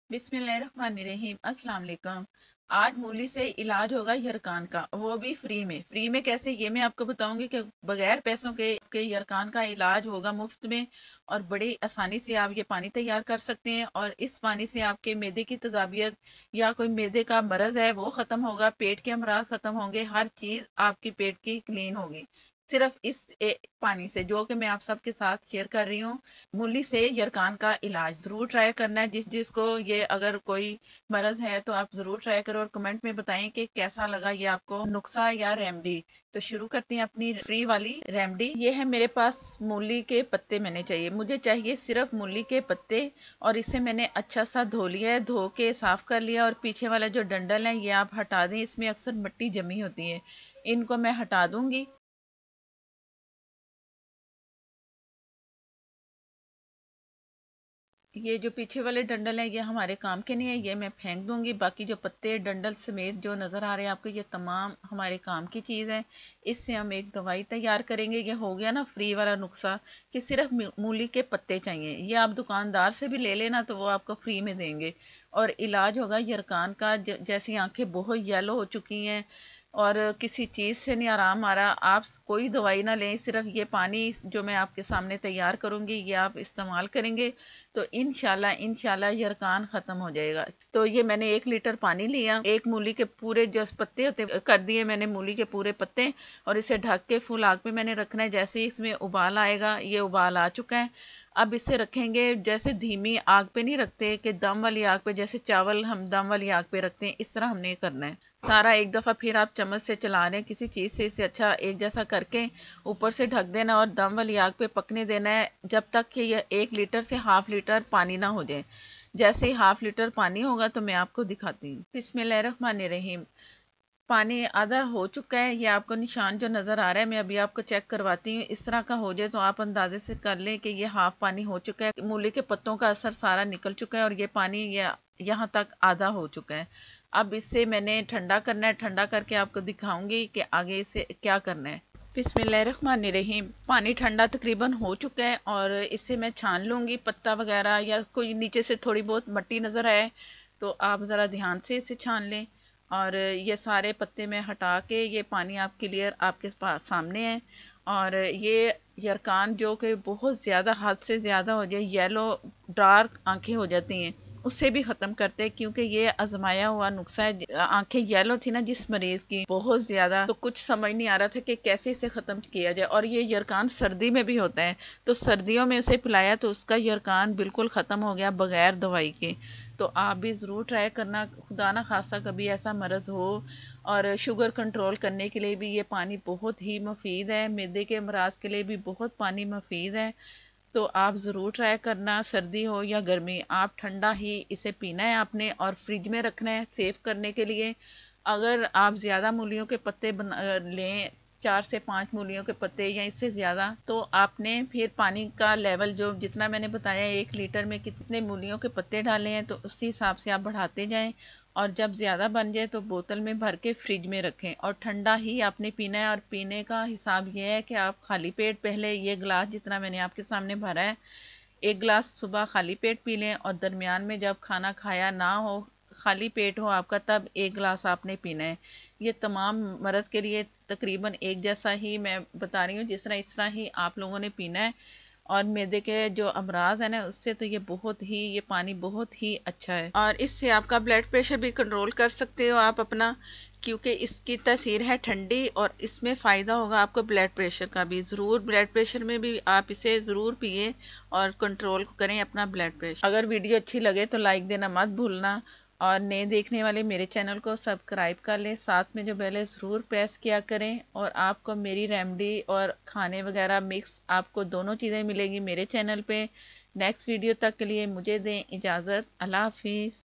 बिस्मिल्लाहिर्रहमानिर्रहीम अस्सलाम वालेकुम। आज मूली से इलाज होगा यरकान का, वो भी फ्री में कैसे ये मैं आपको बताऊंगी कि बगैर पैसों के यरकान का इलाज होगा मुफ्त में। और बड़ी आसानी से आप ये पानी तैयार कर सकते हैं और इस पानी से आपके मैदे की तजाबियत या कोई मैदे का मरज है वो खत्म होगा, पेट के अमराज खत्म होंगे, हर चीज आपकी पेट की क्लीन होगी सिर्फ इस पानी से, जो कि मैं आप सबके साथ शेयर कर रही हूँ। मूली से यरकान का इलाज जरूर ट्राई करना है। जिसको ये अगर कोई मरज है तो आप जरूर ट्राई करो और कमेंट में बताएं कि कैसा लगा ये आपको नुस्खा या रेमेडी। तो शुरू करते हैं अपनी फ्री वाली रेमेडी। ये है मेरे पास मूली के पत्ते, मैंने चाहिए, मुझे चाहिए सिर्फ मूली के पत्ते। और इसे मैंने अच्छा सा धो लिया है, धो के साफ कर लिया। और पीछे वाला जो डंडल है ये आप हटा दें, इसमें अक्सर मिट्टी जमी होती है, इनको मैं हटा दूंगी। ये जो पीछे वाले डंडल है ये हमारे काम के नहीं है, ये मैं फेंक दूंगी। बाकी जो पत्ते डंडल समेत जो नजर आ रहे हैं आपको, ये तमाम हमारे काम की चीज है। इससे हम एक दवाई तैयार करेंगे। ये हो गया ना फ्री वाला नुस्खा कि सिर्फ मूली के पत्ते चाहिए। ये आप दुकानदार से भी ले लेना तो वो आपको फ्री में देंगे। और इलाज होगा यरकान का। जैसी आंखें बहुत येलो हो चुकी हैं और किसी चीज़ से नहीं आराम आ रहा, आप कोई दवाई ना लें, सिर्फ ये पानी जो मैं आपके सामने तैयार करूंगी ये आप इस्तेमाल करेंगे तो इंशाल्लाह इंशाल्लाह यरकान खत्म हो जाएगा। तो ये मैंने 1 लीटर पानी लिया, एक मूली के पूरे जो पत्ते होते कर दिए मैंने, मूली के पूरे पत्ते। और इसे ढक के फुल आग पे मैंने रखना है। जैसे ही इसमें उबाल आएगा, ये उबाल आ चुका है, अब इसे रखेंगे जैसे धीमी आग पे नहीं रखते कि दम वाली आग पे, जैसे चावल हम दम वाली आग पे रखते हैं, इस तरह हमने करना है सारा एक दफा। फिर आप चम्मच से चला रहे हैं किसी चीज से, इसे अच्छा एक जैसा करके ऊपर से ढक देना और दम वाली आग पे पकने देना है जब तक कि यह 1 लीटर से हाफ लीटर पानी ना हो जाए। जैसे ही हाफ लीटर पानी होगा तो मैं आपको दिखाती हूँ। बिस्मिल्लाहिर्रहमानिर्रहीम। पानी आधा हो चुका है, ये आपको निशान जो नज़र आ रहा है मैं अभी आपको चेक करवाती हूँ। इस तरह का हो जाए तो आप अंदाजे से कर लें कि ये हाफ पानी हो चुका है। मूली के पत्तों का असर सारा निकल चुका है और ये पानी यहाँ तक आधा हो चुका है। अब इसे मैंने ठंडा करना है, ठंडा करके आपको दिखाऊंगी कि आगे इसे क्या करना है। बिस्मिल्लाहिर्रहमानिर्रहीम। पानी ठंडा तकरीबन हो चुका है और इसे मैं छान लूँगी। पत्ता वगैरह या कोई नीचे से थोड़ी बहुत मिट्टी नज़र आए तो आप ज़रा ध्यान से इसे छान लें। और ये सारे पत्ते मैं हटा के, ये पानी आप क्लियर आपके पास सामने है। और ये यरकान जो कि बहुत ज़्यादा, हद से ज़्यादा हो जाए, येलो डार्क आंखें हो जाती हैं, उससे भी ख़त्म करते हैं। क्योंकि ये आजमाया हुआ नुस्खा है। आंखें येलो थी ना जिस मरीज की बहुत ज़्यादा, तो कुछ समझ नहीं आ रहा था कि कैसे इसे ख़त्म किया जाए। और ये यरकान सर्दी में भी होता है, तो सर्दियों में उसे पिलाया तो उसका यरकान बिल्कुल ख़त्म हो गया बगैर दवाई के। तो आप भी ज़रूर ट्राई करना, खुदा ना खास्ता कभी ऐसा मर्ज हो। और शुगर कंट्रोल करने के लिए भी ये पानी बहुत ही मुफीद है, मैदे के अमराज के लिए भी बहुत पानी मुफीद है। तो आप ज़रूर ट्राई करना, सर्दी हो या गर्मी, आप ठंडा ही इसे पीना है आपने और फ्रिज में रखना है सेव करने के लिए। अगर आप ज़्यादा मूलियों के पत्ते लें, 4 से 5 मूलियों के पत्ते या इससे ज़्यादा, तो आपने फिर पानी का लेवल जो जितना मैंने बताया 1 लीटर में कितने मूलियों के पत्ते डाले हैं तो उसी हिसाब से आप बढ़ाते जाएं। और जब ज़्यादा बन जाए तो बोतल में भर के फ्रिज में रखें और ठंडा ही आपने पीना है। और पीने का हिसाब यह है कि आप खाली पेट पहले ये गिलास जितना मैंने आपके सामने भरा है, 1 गिलास सुबह खाली पेट पी लें और दरमियान में जब खाना खाया ना हो, खाली पेट हो आपका, तब 1 गिलास आपने पीना है। ये तमाम मर्द के लिए तकरीबन एक जैसा ही मैं बता रही हूँ, जिस तरह इस तरह ही आप लोगों ने पीना है। और मैदे के जो अमराज है ना उससे तो ये बहुत ही, ये पानी बहुत ही अच्छा है। और इससे आपका ब्लड प्रेशर भी कंट्रोल कर सकते हो आप अपना, क्योंकि इसकी तासीर है ठंडी और इसमें फ़ायदा होगा आपको ब्लड प्रेशर का भी। ज़रूर ब्लड प्रेशर में भी आप इसे ज़रूर पिए और कंट्रोल करें अपना ब्लड प्रेशर। अगर वीडियो अच्छी लगे तो लाइक देना मत भूलना और नए देखने वाले मेरे चैनल को सब्सक्राइब कर लें, साथ में जो बेल है ज़रूर प्रेस किया करें। और आपको मेरी रेमेडी और खाने वगैरह मिक्स, आपको दोनों चीज़ें मिलेंगी मेरे चैनल पे। नेक्स्ट वीडियो तक के लिए मुझे दें इजाज़त। अल्लाह हाफिज़।